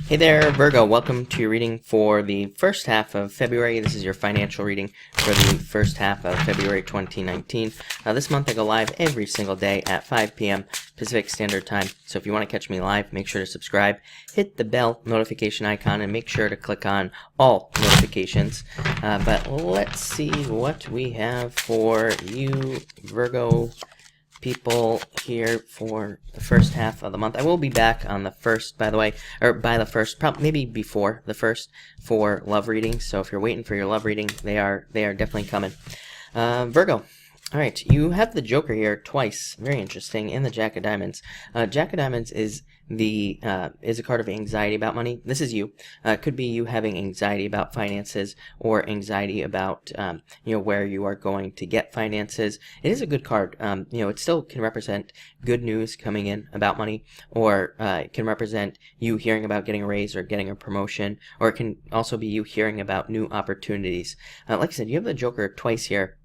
Hey there, Virgo. Welcome to your reading for the first half of February. This is your financial reading for the first half of February 2019. This month I go live every single day at 5 p.m. Pacific Standard Time. So if you want to catch me live, make sure to subscribe, hit the bell notification icon, and make sure to click on all notifications. But let's see what we have for you, Virgo people, here for the first half of the month. I will be back on the first, by the way, or by the first, probably maybe before the first, for love readings. So if you're waiting for your love reading, they are definitely coming. Virgo. All right, you have the Joker here twice. Very interesting. And the Jack of Diamonds. Jack of Diamonds is a card of anxiety about money. This is you. It could be you having anxiety about finances or anxiety about where you are going to get finances. It is a good card. It still can represent good news coming in about money, or it can represent you hearing about getting a raise or getting a promotion, or it can also be you hearing about new opportunities. Like I said, you have the Joker twice here.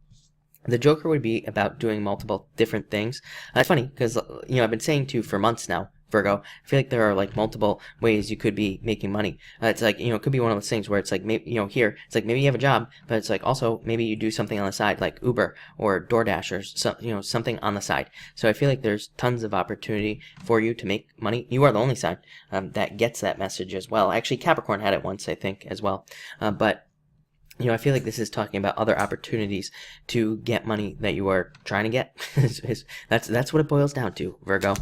The Joker would be about doing multiple different things. It's funny because I've been saying to you for months now, Virgo, I feel like there are like multiple ways you could be making money. It's like, it could be one of those things where it's like, maybe, here, it's like maybe you have a job, but it's like also maybe you do something on the side like Uber or DoorDash or something on the side. So I feel like there's tons of opportunity for you to make money. You are the only sign that gets that message as well. Actually, Capricorn had it once, I think, as well. But I feel like this is talking about other opportunities to get money that you are trying to get. That's what it boils down to, Virgo.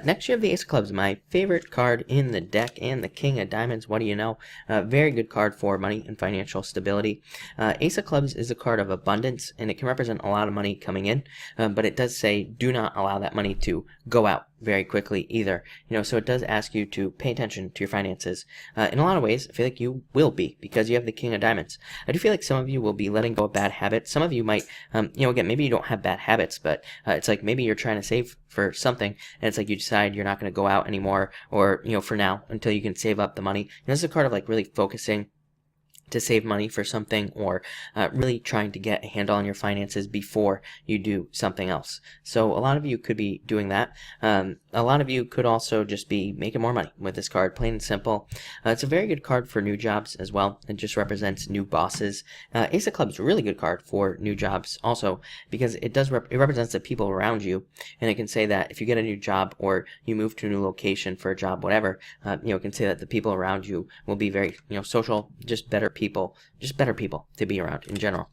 Next, you have the Ace of Clubs, my favorite card in the deck, and the King of Diamonds. What do you know? Very good card for money and financial stability. Ace of Clubs is a card of abundance, and it can represent a lot of money coming in, but it does say do not allow that money to go out very quickly either. So it does ask you to pay attention to your finances. In a lot of ways, I feel like you will be, because you have the King of Diamonds. I do feel like some of you will be letting go of bad habits. Some of you might, again, maybe you don't have bad habits, but it's like maybe you're trying to save for something, and it's like you decide you're not going to go out anymore, or, for now, until you can save up the money. This is a card of like really focusing to save money for something, or really trying to get a handle on your finances before you do something else. So a lot of you could be doing that. A lot of you could also just be making more money with this card, plain and simple. It's a very good card for new jobs as well. It just represents new bosses. Ace of Clubs is a really good card for new jobs also, because it does it represents the people around you, and it can say that if you get a new job or you move to a new location for a job, whatever, it can say that the people around you will be very social, just better people to be around in general.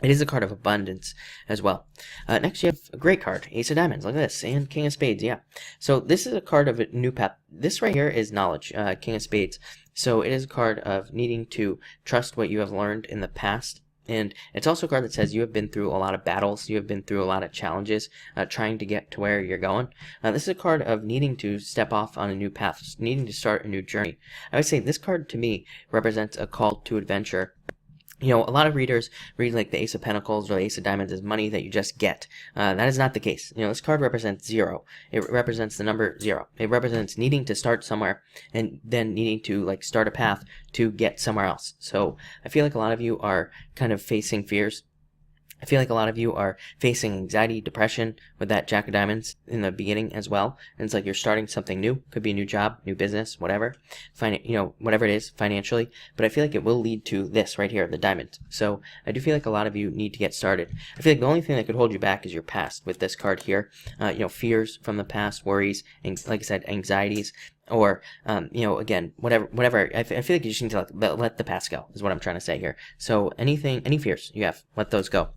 It is a card of abundance as well. Next, you have a great card, Ace of Diamonds. Look at this, and King of Spades. Yeah. So this is a card of a new path. This right here is knowledge, King of Spades. So it is a card of needing to trust what you have learned in the past. And it's also a card that says you have been through a lot of battles, you have been through a lot of challenges, trying to get to where you're going. This is a card of needing to step off on a new path, needing to start a new journey. I would say this card to me represents a call to adventure. A lot of readers read like the Ace of Pentacles or the Ace of Diamonds as money that you just get. That is not the case. This card represents 0. It represents the number 0. It represents needing to start somewhere and then needing to like start a path to get somewhere else. So I feel like a lot of you are kind of facing fears. I feel like a lot of you are facing anxiety, depression with that Jack of Diamonds in the beginning as well. And it's like you're starting something new. Could be a new job, new business, whatever. Whatever it is financially. But I feel like it will lead to this right here, the diamond. So I do feel like a lot of you need to get started. I feel like the only thing that could hold you back is your past with this card here. Fears from the past, worries, and like I said, anxieties. Or, again, whatever. I feel like you just need to let the past go, is what I'm trying to say here. So any fears you have, let those go.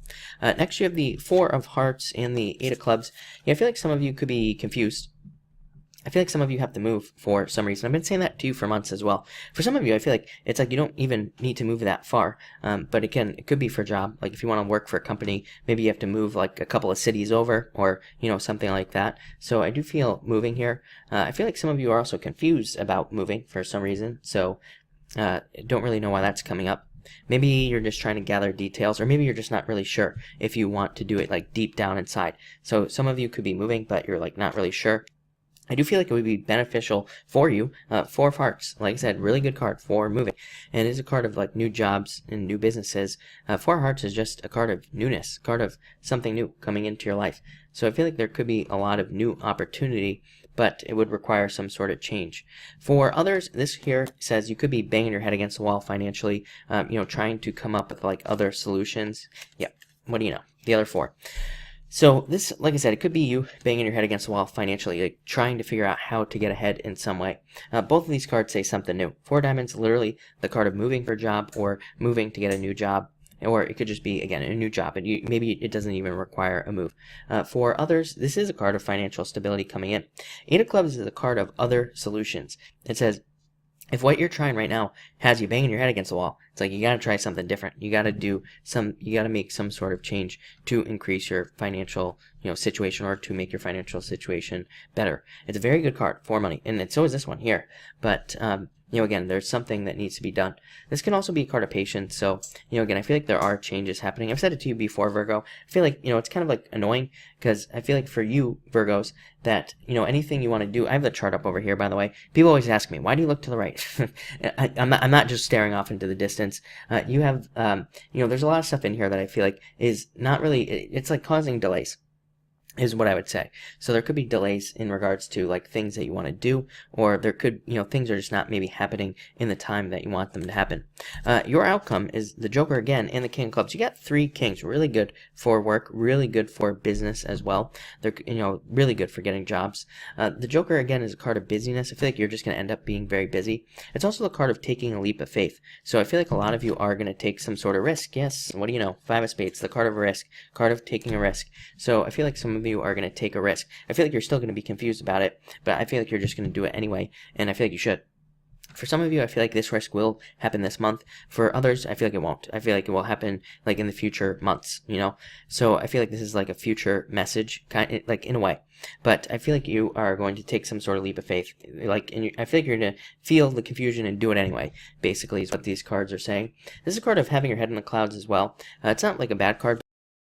Next, you have the Four of Hearts and the Eight of Clubs. Yeah, I feel like some of you could be confused. I feel like some of you have to move for some reason. I've been saying that to you for months as well. For some of you, I feel like it's like you don't even need to move that far. But again, it could be for a job. Like if you want to work for a company, maybe you have to move like a couple of cities over, or, something like that. So I do feel moving here. I feel like some of you are also confused about moving for some reason. So don't really know why that's coming up. Maybe you're just trying to gather details, or maybe you're just not really sure if you want to do it like deep down inside. So some of you could be moving, but you're like not really sure. I do feel like it would be beneficial for you. Four of Hearts, like I said, really good card for moving. And it is a card of like new jobs and new businesses. Four of Hearts is just a card of newness, card of something new coming into your life. So I feel like there could be a lot of new opportunity but it would require some sort of change. For others, this here says you could be banging your head against the wall financially, trying to come up with like other solutions. Yeah, what do you know? The other 4. So this, like I said, it could be you banging your head against the wall financially, like trying to figure out how to get ahead in some way. Both of these cards say something new. 4 diamonds, literally the card of moving for a job or moving to get a new job. Or it could just be, again, a new job, and maybe it doesn't even require a move. For others, this is a card of financial stability coming in. 8 of clubs is a card of other solutions. It says, if what you're trying right now has you banging your head against the wall, it's like you got to try something different. You got to make some sort of change to increase your financial, situation, or to make your financial situation better. It's a very good card for money, and so is this one here. But again, there's something that needs to be done. This can also be a card of patience. So, again, I feel like there are changes happening. I've said it to you before, Virgo. I feel like, it's kind of like annoying because I feel like for you, Virgos, that, anything you want to do, I have the chart up over here, by the way. People always ask me, why do you look to the right? I'm not just staring off into the distance. You have, there's a lot of stuff in here that I feel like is not really, it's like causing delays, is what I would say. So there could be delays in regards to like things that you want to do, or there could, things are just not maybe happening in the time that you want them to happen. Your outcome is the Joker again and the King of Clubs. You got 3 kings, really good for work, really good for business as well. They're, really good for getting jobs. The Joker again is a card of busyness. I feel like you're just going to end up being very busy. It's also the card of taking a leap of faith. So I feel like a lot of you are going to take some sort of risk. Yes, what do you know? 5 of spades, the card of risk, card of taking a risk. So I feel like some of you are going to take a risk. I feel like you're still going to be confused about it, but I feel like you're just going to do it anyway, and I feel like you should. For some of you, I feel like this risk will happen this month. For others, I feel like it won't. I feel like it will happen like in the future months, So I feel like this is like a future message, like in a way. But I feel like you are going to take some sort of leap of faith. I feel like you're going to feel the confusion and do it anyway, basically, is what these cards are saying. This is a card of having your head in the clouds as well. It's not like a bad card,